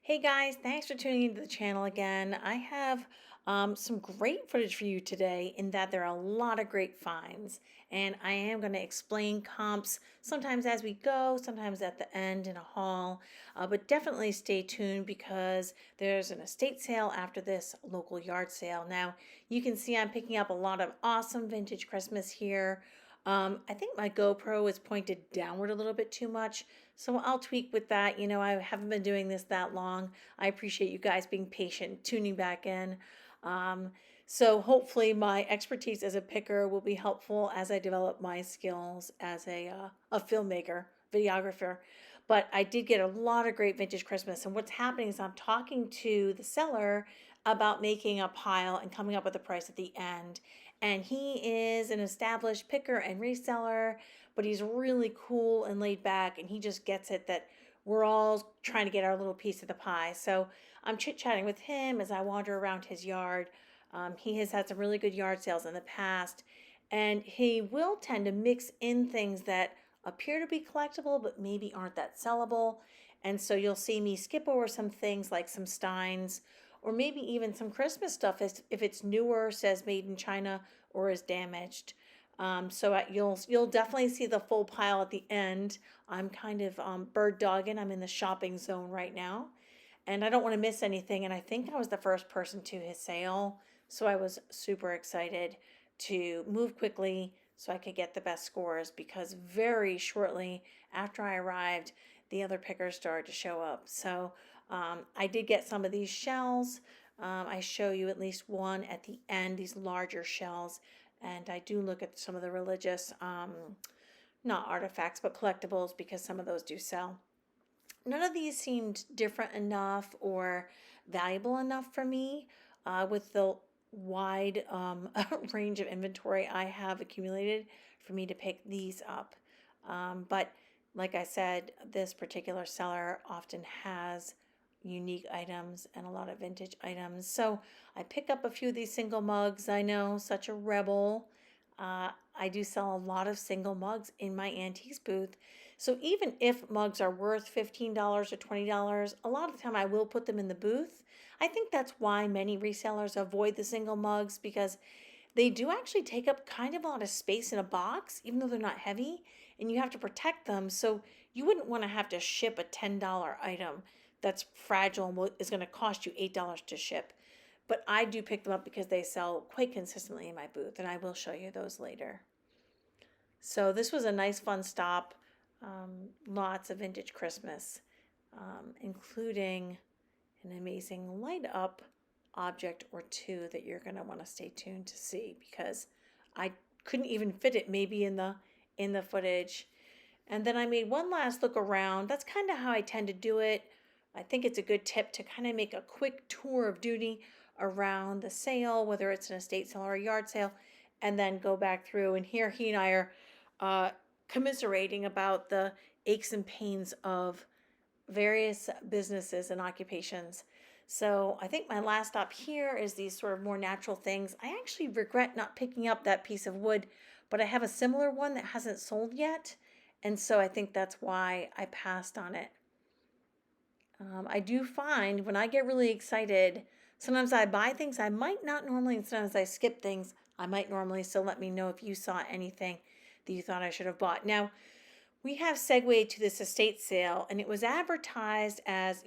Hey guys, thanks for tuning into the channel again. I have some great footage for you today in that there are a lot of great finds, and I am going to explain comps sometimes as we go, sometimes at the end in a haul, but definitely stay tuned because there's an estate sale after this local yard sale. Now you can see I'm picking up a lot of awesome vintage Christmas here. I think my GoPro is pointed downward a little bit too much, so I'll tweak with that. I haven't been doing this that long. I appreciate you guys being patient, tuning back in. Um, so hopefully my expertise as a picker will be helpful as I develop my skills as a filmmaker, videographer. But I did get a lot of great vintage Christmas. And what's happening is I'm talking to the seller about making a pile and coming up with a price at the end. And he is an established picker and reseller, but he's really cool and laid back, and he just gets it that we're all trying to get our little piece of the pie. So I'm chit-chatting with him as I wander around his yard. He has had some really good yard sales in the past, and he will tend to mix in things that appear to be collectible but maybe aren't that sellable. And so you'll see me skip over some things like some steins or maybe even some Christmas stuff if it's newer, says made in China, or is damaged. You'll definitely see the full pile at the end. I'm kind of bird dogging. I'm in the shopping zone right now, and I don't want to miss anything. And I think I was the first person to his sale, so I was super excited to move quickly so I could get the best scores because very shortly after I arrived, the other pickers started to show up. So I did get some of these shells. I show you at least one at the end, these larger shells. And I do look at some of the religious, not artifacts, but collectibles because some of those do sell. None of these seemed different enough or valuable enough for me with the wide range of inventory I have accumulated for me to pick these up. But like I said, this particular seller often has unique items and a lot of vintage items. So I pick up a few of these single mugs. I know, such a rebel. I do sell a lot of single mugs in my antiques booth. So even if mugs are worth $15 or $20, a lot of the time I will put them in the booth. I think that's why many resellers avoid the single mugs because they do actually take up kind of a lot of space in a box, even though they're not heavy, and you have to protect them. So you wouldn't want to have to ship a $10 item that's fragile and is going to cost you $8 to ship. But I do pick them up because they sell quite consistently in my booth, and I will show you those later. So this was a nice, fun stop. Lots of vintage Christmas, including an amazing light up object or two that you're going to want to stay tuned to see because I couldn't even fit it maybe in the footage. And then I made one last look around. That's kind of how I tend to do it. I think it's a good tip to kind of make a quick tour of duty around the sale, whether it's an estate sale or a yard sale, and then go back through. And here he and I are uh, commiserating about the aches and pains of various businesses and occupations. So I think my last stop here is these sort of more natural things. I actually regret not picking up that piece of wood, but I have a similar one that hasn't sold yet. And so I think that's why I passed on it. I do find when I get really excited, sometimes I buy things I might not normally, and sometimes I skip things I might normally. So let me know if you saw anything that you thought I should have bought. Now, we have segued to this estate sale, and it was advertised as,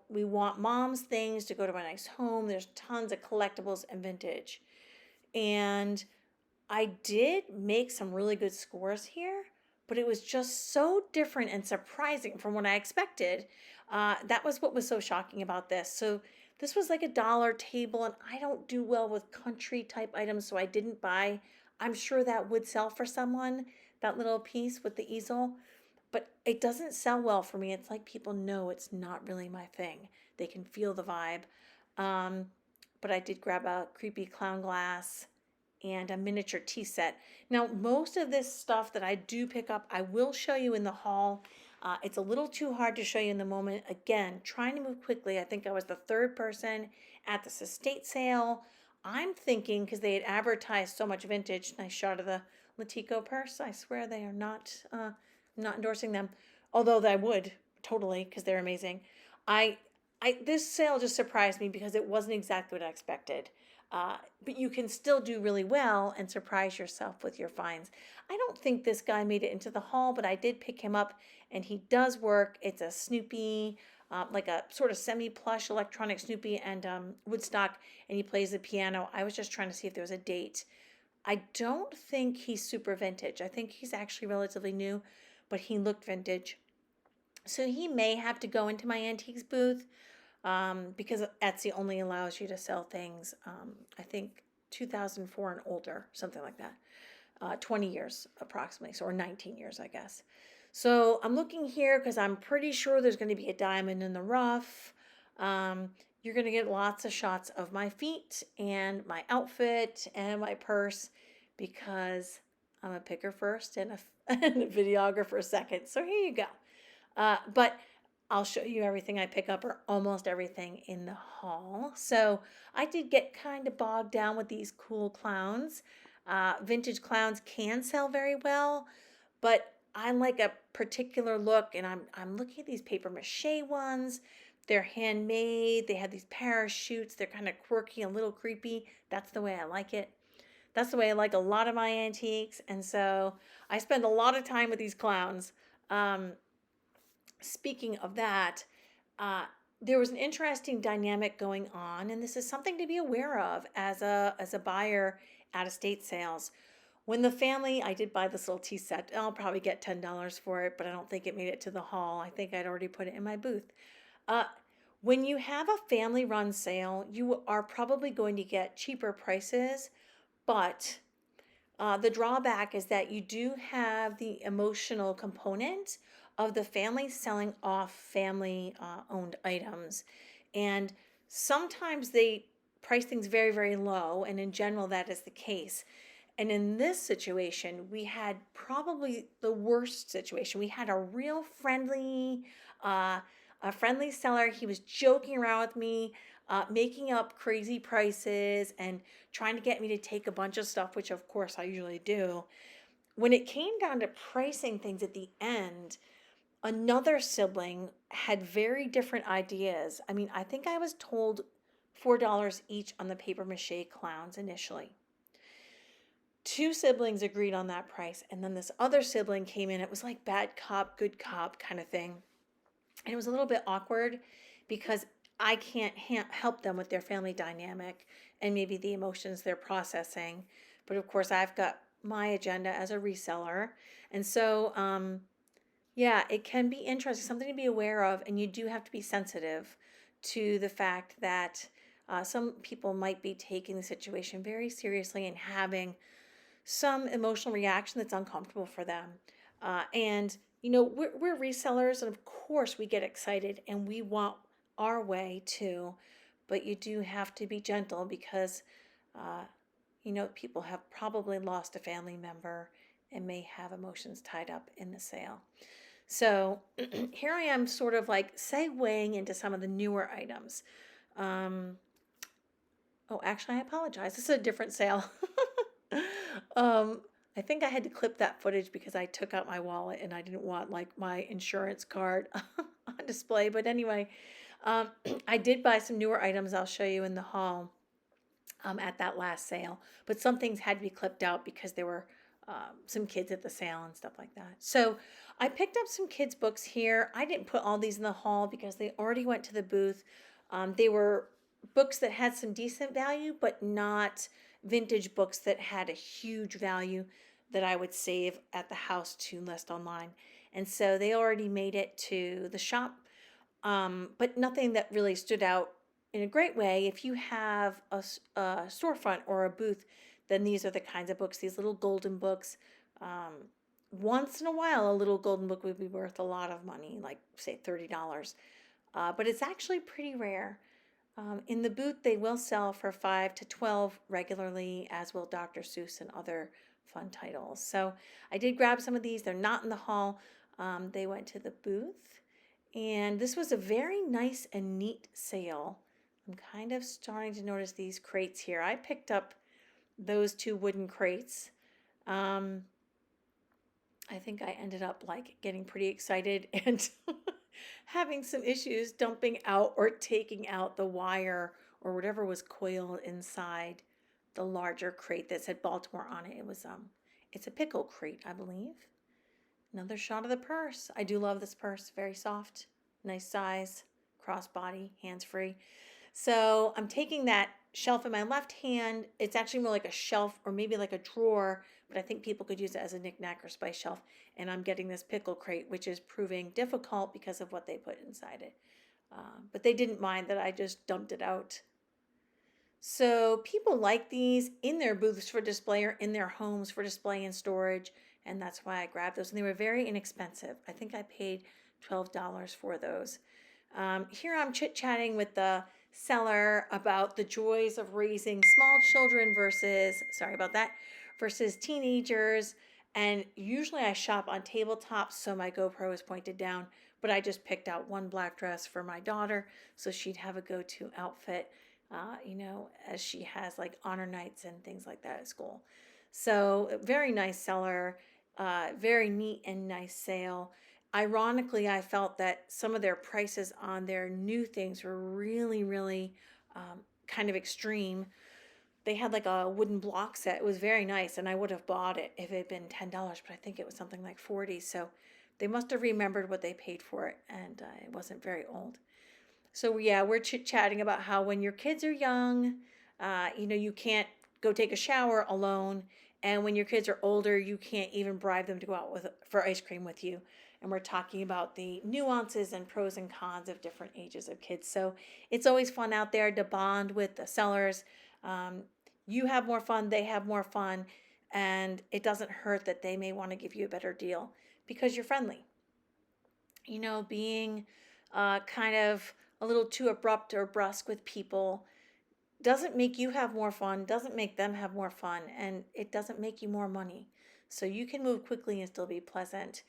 we want mom's things to go to a nice home. There's tons of collectibles and vintage. And I did make some really good scores here, but it was just so different and surprising from what I expected. That was what was so shocking about this. So this was like a dollar table, and I don't do well with country type items, so I didn't buy. I'm sure that would sell for someone, that little piece with the easel, but it doesn't sell well for me. It's like people know it's not really my thing. They can feel the vibe. Um, but I did grab a creepy clown glass and a miniature tea set. Now, most of this stuff that I do pick up, I will show you in the haul. It's a little too hard to show you in the moment. Again, trying to move quickly. I think I was the third person at this estate sale. I'm thinking, because they had advertised so much vintage, nice shot of the Latico purse. I swear they are not endorsing them, although I would totally because they're amazing. I this sale just surprised me because it wasn't exactly what I expected. But you can still do really well and surprise yourself with your finds. I don't think this guy made it into the haul, but I did pick him up and he does work. It's a Snoopy, like a sort of semi-plush electronic Snoopy and Woodstock, and he plays the piano. I was just trying to see if there was a date. I don't think he's super vintage. I think he's actually relatively new, but he looked vintage. So he may have to go into my antiques booth because Etsy only allows you to sell things, I think 2004 and older, something like that. 20 years approximately, so or 19 years, I guess. So I'm looking here because I'm pretty sure there's going to be a diamond in the rough. You're going to get lots of shots of my feet and my outfit and my purse because I'm a picker first and and a videographer second. So here you go. But I'll show you everything I pick up or almost everything in the haul. So I did get kind of bogged down with these cool clowns. Vintage clowns can sell very well, but I like a particular look, and I'm looking at these paper mache ones. They're handmade. They have these parachutes. They're kind of quirky, a little creepy. That's the way I like it. That's the way I like a lot of my antiques, and so I spend a lot of time with these clowns. Um, Speaking of that, uh, there was an interesting dynamic going on, and this is something to be aware of as a buyer at estate sales. When the family, I did buy this little tea set. I'll probably get $10 for it, but I don't think it made it to the haul. I think I'd already put it in my booth. Uh, when you have a family run sale, you are probably going to get cheaper prices, but the drawback is that you do have the emotional component of the family selling off family owned items. And sometimes they price things very, very low. And in general, that is the case. And in this situation, we had probably the worst situation. We had uh, a friendly seller. He was joking around with me, making up crazy prices and trying to get me to take a bunch of stuff, which of course I usually do. When it came down to pricing things at the end, another sibling had very different ideas. I mean, I think I was told $4 each on the paper mache clowns initially. Two siblings agreed on that price, and then this other sibling came in. It was like bad cop, good cop kind of thing. And it was a little bit awkward because I can't help them with their family dynamic and maybe the emotions they're processing. But of course, I've got my agenda as a reseller. And so, yeah, it can be interesting, something to be aware of. And you do have to be sensitive to the fact that some people might be taking the situation very seriously and having some emotional reaction that's uncomfortable for them. And, we're resellers, and of course we get excited and we want our way too. But you do have to be gentle because, uh, people have probably lost a family member and may have emotions tied up in the sale. So here I am, sort of like segueing into some of the newer items. Um, oh, actually, I apologize. This is a different sale. um, I think I had to clip that footage because I took out my wallet and I didn't want like my insurance card on display. But anyway, um, I did buy some newer items I'll show you in the haul at that last sale. But some things had to be clipped out because there were some kids at the sale and stuff like that. So I picked up some kids' books here. I didn't put all these in the haul because they already went to the booth. They were books that had some decent value, but not vintage books that had a huge value that I would save at the house to list online. And so they already made it to the shop, but nothing that really stood out in a great way. If you have a storefront or a booth, then these are the kinds of books, these little golden books. Um, Once in a while, a little golden book would be worth a lot of money, like say $30. But it's actually pretty rare. In the booth, they will sell for 5 to 12 regularly, as will Dr. Seuss and other fun titles. So I did grab some of these. They're not in the haul. They went to the booth. And this was a very nice and neat sale. I'm kind of starting to notice these crates here. I picked up those two wooden crates. I think I ended up like getting pretty excited and having some issues dumping out or taking out the wire or whatever was coiled inside the larger crate that said Baltimore on it. It's a pickle crate, I believe. Another shot of the purse. I do love this purse. Very soft, nice size, crossbody, hands free. So I'm taking that shelf in my left hand. It's actually more like a shelf or maybe like a drawer, but I think people could use it as a knickknack or spice shelf. And I'm getting this pickle crate, which is proving difficult because of what they put inside it. But they didn't mind that I just dumped it out. So people like these in their booths for display or in their homes for display and storage. And that's why I grabbed those. And they were very inexpensive. I think I paid $12 for those. Here I'm chit-chatting with the seller about the joys of raising small children versus teenagers. And usually I shop on tabletops, so my GoPro is pointed down, but I just picked out one black dress for my daughter so she'd have a go-to outfit, as she has like honor nights and things like that at school. So very nice seller, very neat and nice sale. Ironically, I felt that some of their prices on their new things were really, really kind of extreme. They had like a wooden block set. It was very nice, and I would have bought it if it had been $10, but I think it was something like 40. So they must have remembered what they paid for it, and it wasn't very old. So yeah, we're chit-chatting about how when your kids are young, you can't go take a shower alone, and when your kids are older, you can't even bribe them to go out for ice cream with you. And we're talking about the nuances and pros and cons of different ages of kids. So it's always fun out there to bond with the sellers. You have more fun, they have more fun, and it doesn't hurt that they may want to give you a better deal because you're friendly. Being kind of a little too abrupt or brusque with people doesn't make you have more fun, doesn't make them have more fun, and it doesn't make you more money. So you can move quickly and still be pleasant.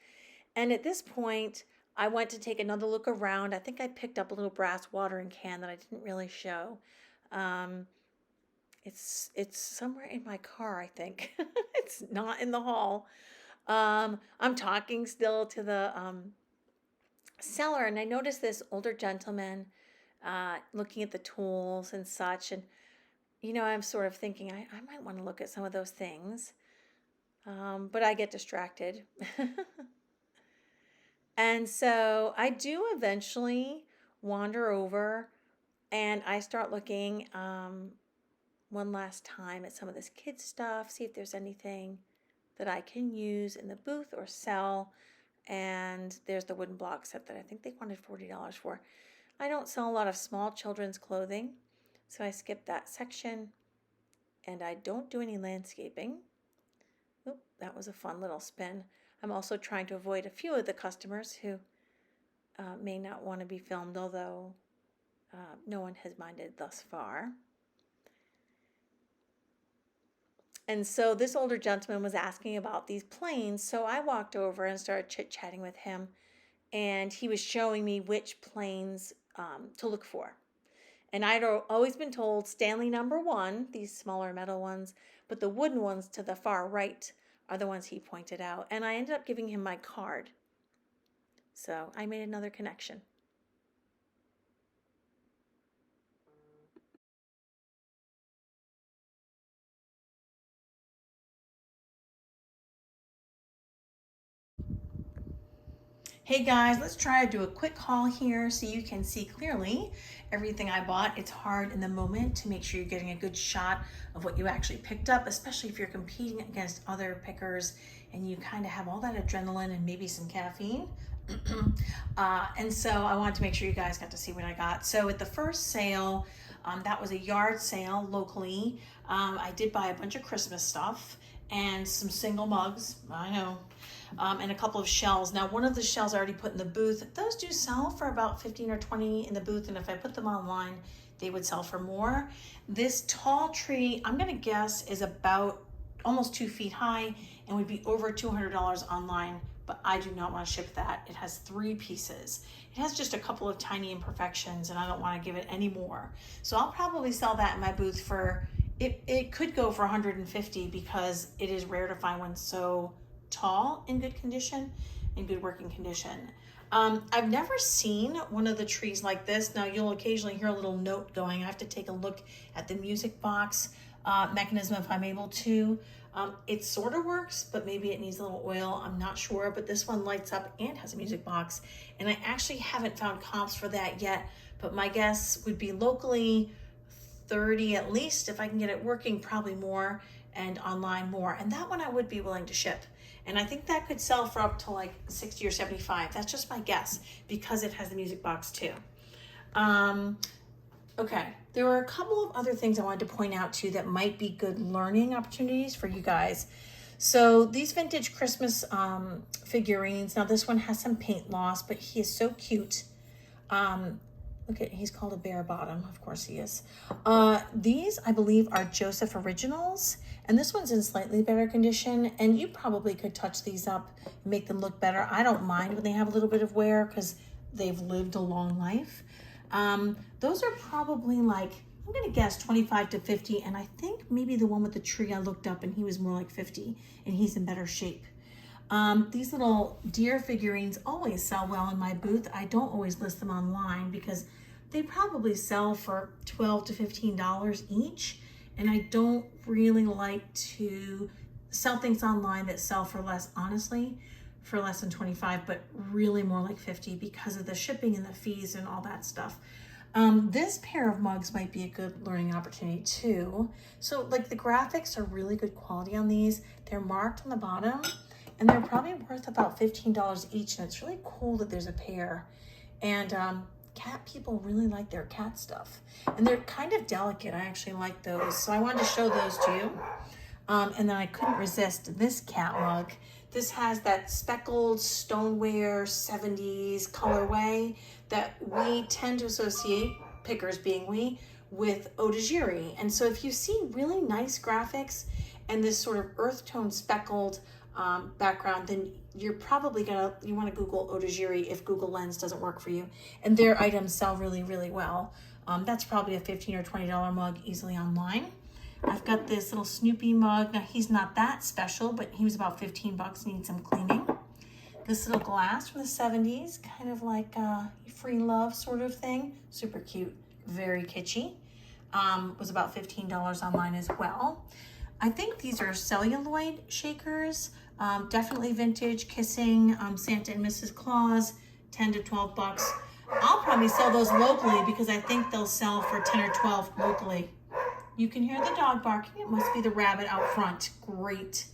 And at this point, I went to take another look around. I think I picked up a little brass watering can that I didn't really show. It's somewhere in my car, I think. It's not in the hall. I'm talking still to the seller, and I noticed this older gentleman looking at the tools and such. And, I'm sort of thinking I might want to look at some of those things. But I get distracted. And so I do eventually wander over and I start looking one last time at some of this kids stuff, see if there's anything that I can use in the booth or sell. And there's the wooden block set that I think they wanted $40 for. I don't sell a lot of small children's clothing, so I skipped that section. And I don't do any landscaping. Oop, that was a fun little spin. I'm also trying to avoid a few of the customers who may not want to be filmed, although no one has minded thus far. And so this older gentleman was asking about these planes, so I walked over and started chit-chatting with him, and he was showing me which planes to look for. And I'd always been told Stanley #1, these smaller metal ones, but the wooden ones to the far right are the ones he pointed out. And I ended up giving him my card. So I made another connection. Hey guys, let's try to do a quick haul here so you can see clearly everything I bought. It's hard in the moment to make sure you're getting a good shot of what you actually picked up, especially if you're competing against other pickers and you kind of have all that adrenaline and maybe some caffeine. And so I wanted to make sure you guys got to see what I got. So at the first sale, that was a yard sale locally. I did buy a bunch of Christmas stuff and some single mugs, I know, and a couple of shells. Now, one of the shells I already put in the booth. Those do sell for about 15 or 20 in the booth, and if I put them online, they would sell for more. This tall tree, I'm gonna guess, is about almost 2 feet high and would be over $200 online, but I do not want to ship that. It has 3 pieces. It has just a couple of tiny imperfections, and I don't want to give it any more. So I'll probably sell that in my booth for, it could go for $150 because it is rare to find one so tall in good condition, in good working condition. I've never seen one of the trees like this. Now you'll occasionally hear a little note going. I have to take a look at the music box mechanism if I'm able to. It sort of works, but maybe it needs a little oil. I'm not sure, but this one lights up and has a music box. And I actually haven't found comps for that yet, but my guess would be locally 30 at least. If I can get it working, probably more, and online more. And that one I would be willing to ship. And I think that could sell for up to like 60 or 75. That's just my guess because it has the music box too. Okay, there were a couple of other things I wanted to point out too that might be good learning opportunities for you guys. So these vintage Christmas figurines, now this one has some paint loss, but he is so cute. Look at, he's called a bare bottom, of course he is. These, I believe, are Joseph Originals, and this one's in slightly better condition, and you probably could touch these up and make them look better. I don't mind when they have a little bit of wear because they've lived a long life. Those are probably like, I'm gonna guess 25 to 50, and I think maybe the one with the tree I looked up and he was more like 50, and he's in better shape. These little deer figurines always sell well in my booth. I don't always list them online because they probably sell for $12 to $15 each. And I don't really like to sell things online that sell for less, honestly, for less than 25, but really more like 50 because of the shipping and the fees and all that stuff. This pair of mugs might be a good learning opportunity too. So like the graphics are really good quality on these. They're marked on the bottom and they're probably worth about $15 each. And it's really cool that there's a pair. And cat people really like their cat stuff. And they're kind of delicate. I actually like those. So I wanted to show those to you. And then I couldn't resist this cat mug. This has that speckled stoneware 70s colorway that we tend to associate, pickers being we, with eau de Giri. And so if you see really nice graphics and this sort of earth tone speckled background, then you're probably you want to Google eau de Giri if Google Lens doesn't work for you. And their items sell really, really well. That's probably a $15 or $20 mug easily online. I've got this little Snoopy mug. Now he's not that special, but he was about 15 bucks, needs some cleaning. This little glass from the 70s, kind of like a free love sort of thing. Super cute, very kitschy. Was about $15 online as well. I think these are celluloid shakers, definitely vintage, kissing, Santa and Mrs. Claus, 10 to 12 bucks. I'll probably sell those locally because I think they'll sell for 10 or 12 locally. You can hear the dog barking. It must be the rabbit out front. Great.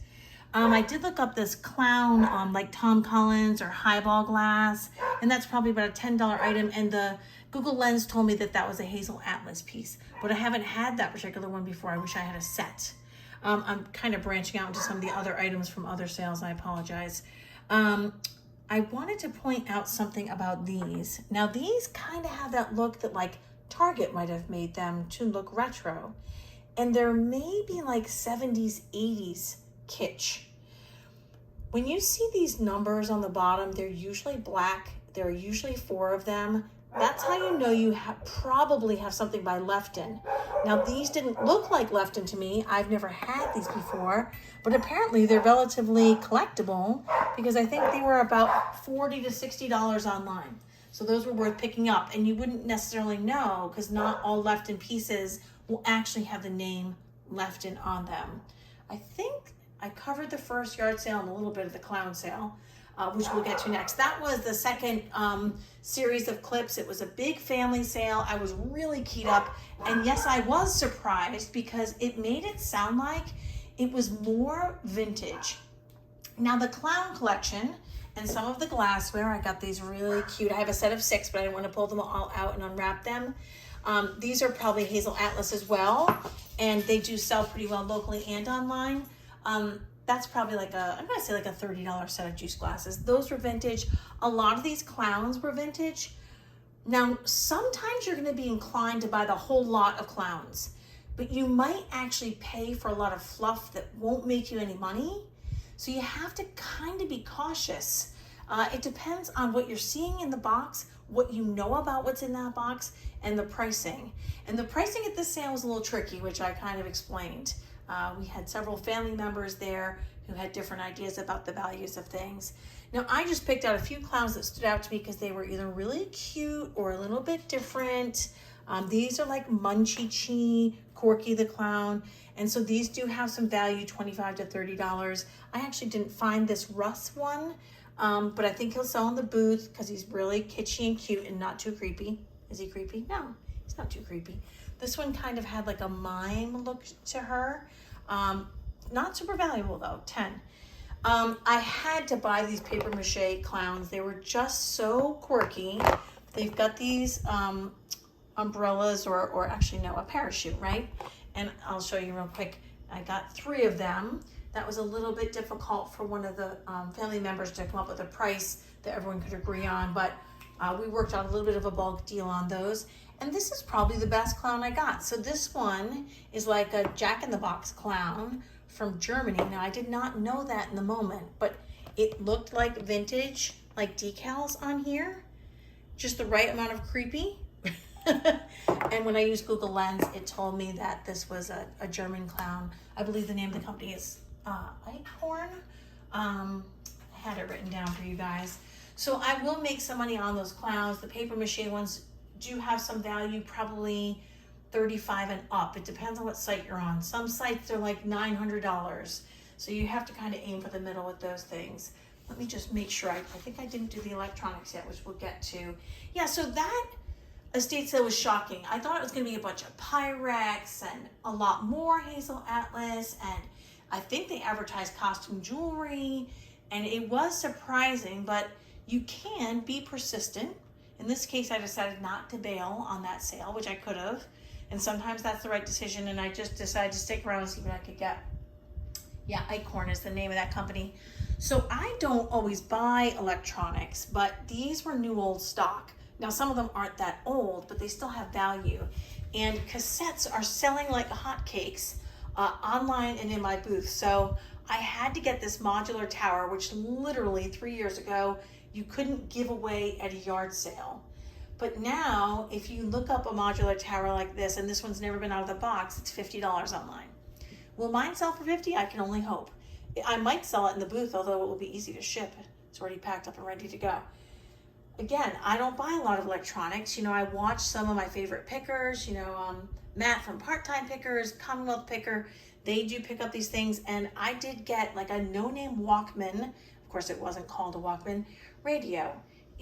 I did look up this clown, like Tom Collins or highball glass, and that's probably about a $10 item. And the Google Lens told me that that was a Hazel Atlas piece, but I haven't had that particular one before. I wish I had a set. I'm kind of branching out into some of the other items from other sales. I apologize. I wanted to point out something about these. Now these kind of have that look that like Target might have made them to look retro. And they're maybe like 70s, 80s kitsch. When you see these numbers on the bottom, they're usually black. There are usually 4 of them. That's how you know you probably have something by Lefton. Now these didn't look like Lefton to me. I've never had these before, but apparently they're relatively collectible because I think they were about $40 to $60 online. So those were worth picking up, and you wouldn't necessarily know because not all Lefton pieces will actually have the name Lefton on them. I think I covered the first yard sale and a little bit of the clown sale, which we'll get to next. That was the second series of clips. It was a big family sale. I was really keyed up, and yes, I was surprised because it made it sound like it was more vintage. Now the clown collection and some of the glassware, I got these really cute. I have a set of 6, but I didn't want to pull them all out and unwrap them. These are probably Hazel Atlas as well, and they do sell pretty well locally and online. That's probably like I'm gonna say like a $30 set of juice glasses. Those were vintage. A lot of these clowns were vintage. Now, sometimes you're gonna be inclined to buy the whole lot of clowns, but you might actually pay for a lot of fluff that won't make you any money. So you have to kind of be cautious. It depends on what you're seeing in the box, what you know about what's in that box, and the pricing. And the pricing at this sale was a little tricky, which I kind of explained. We had several family members there who had different ideas about the values of things. Now, I just picked out a few clowns that stood out to me because they were either really cute or a little bit different. These are like Munchie Chi, Corky the Clown. And so these do have some value, $25 to $30. I actually didn't find this Russ one, but I think he'll sell in the booth because he's really kitschy and cute and not too creepy. Is he creepy? No, he's not too creepy. This one kind of had like a mime look to her. Not super valuable though, 10. I had to buy these paper mache clowns. They were just so quirky. They've got these umbrellas or actually no, a parachute, right? And I'll show you real quick. I got 3 of them. That was a little bit difficult for one of the family members to come up with a price that everyone could agree on, but we worked out a little bit of a bulk deal on those. And this is probably the best clown I got. So this one is like a Jack-in-the-Box clown from Germany. Now, I did not know that in the moment, but it looked like vintage, like decals on here. Just the right amount of creepy. And when I used Google Lens, it told me that this was a German clown. I believe the name of the company is Eichhorn. I had it written down for you guys. So I will make some money on those clowns. The paper mache ones do have some value, probably $35 and up. It depends on what site you're on. Some sites are like $900. So you have to kind of aim for the middle with those things. Let me just make sure. I think I didn't do the electronics yet, which we'll get to. Yeah, so that estate sale was shocking. I thought it was going to be a bunch of Pyrex and a lot more Hazel Atlas, and I think they advertised costume jewelry, and it was surprising, but you can be persistent. In this case, I decided not to bail on that sale, which I could have, and sometimes that's the right decision, and I just decided to stick around and see what I could get. Yeah, Eichhorn is the name of that company. So I don't always buy electronics, but these were new old stock. Now, some of them aren't that old, but they still have value. And cassettes are selling like hotcakes online and in my booth. So I had to get this modular tower, which literally 3 years ago, you couldn't give away at a yard sale. But now, if you look up a modular tower like this, and this one's never been out of the box, it's $50 online. Will mine sell for $50? I can only hope. I might sell it in the booth, although it will be easy to ship. It's already packed up and ready to go. Again, I don't buy a lot of electronics. You know, I watch some of my favorite pickers, you know, Matt from Part-Time Pickers, Commonwealth Picker. They do pick up these things, and I did get like a no-name Walkman. Of course, it wasn't called a Walkman radio.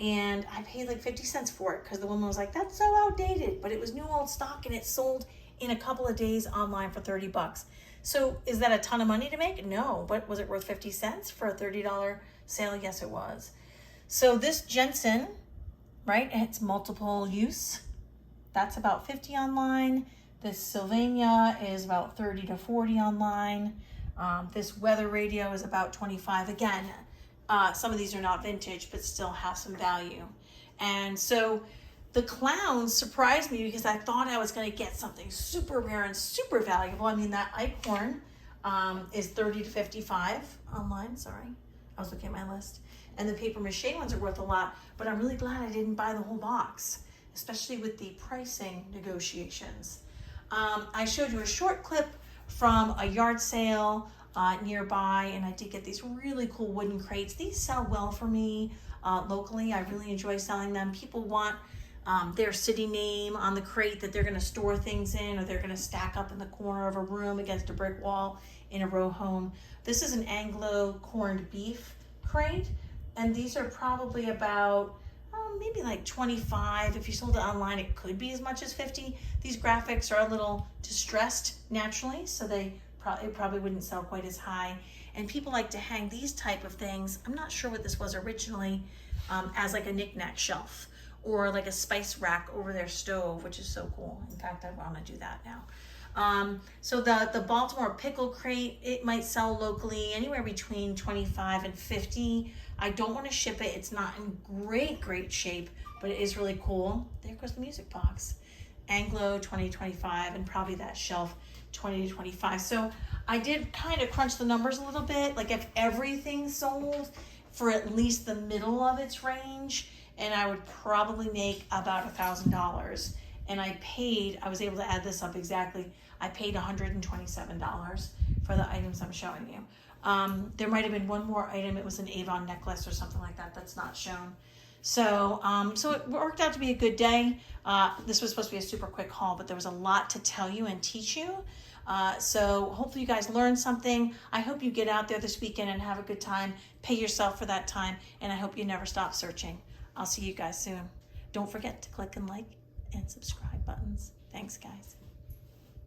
And I paid like 50 cents for it because the woman was like, that's so outdated. But it was new old stock, and it sold in a couple of days online for 30 bucks. So is that a ton of money to make? No, but was it worth 50 cents for a $30 sale? Yes, it was. So this Jensen, right, it's multiple use. That's about 50 online. This Sylvania is about 30 to 40 online. This weather radio is about 25. Again, some of these are not vintage, but still have some value. And so the clowns surprised me because I thought I was going to get something super rare and super valuable. I mean, that Eichhorn is 30 to 55 online. Sorry, I was looking at my list. And the paper mache ones are worth a lot, but I'm really glad I didn't buy the whole box, especially with the pricing negotiations. I showed you a short clip from a yard sale nearby, and I did get these really cool wooden crates. These sell well for me locally. I really enjoy selling them. People want their city name on the crate that they're going to store things in, or they're going to stack up in the corner of a room against a brick wall in a row home. This is an Anglo corned beef crate. And these are probably about maybe like 25. If you sold it online, it could be as much as 50. These graphics are a little distressed naturally, so it probably wouldn't sell quite as high. And people like to hang these type of things. I'm not sure what this was originally, as like a knickknack shelf or like a spice rack over their stove, which is so cool. In fact, I want to do that now. So the Baltimore pickle crate, it might sell locally anywhere between 25 and 50. I don't want to ship it. It's not in great shape, but it is really cool. There goes the music box. Anglo 2025, and probably that shelf 20 to 25. So I did kind of crunch the numbers a little bit. Like if everything sold for at least the middle of its range, and I would probably make about $1,000. And I was able to add this up exactly. I paid $127 for the items I'm showing you. There might have been one more item. It was an Avon necklace or something like that that's not shown. So, so it worked out to be a good day. This was supposed to be a super quick haul, but there was a lot to tell you and teach you. So hopefully you guys learned something. I hope you get out there this weekend and have a good time. Pay yourself for that time, and I hope you never stop searching. I'll see you guys soon. Don't forget to click and like and subscribe buttons. Thanks, guys.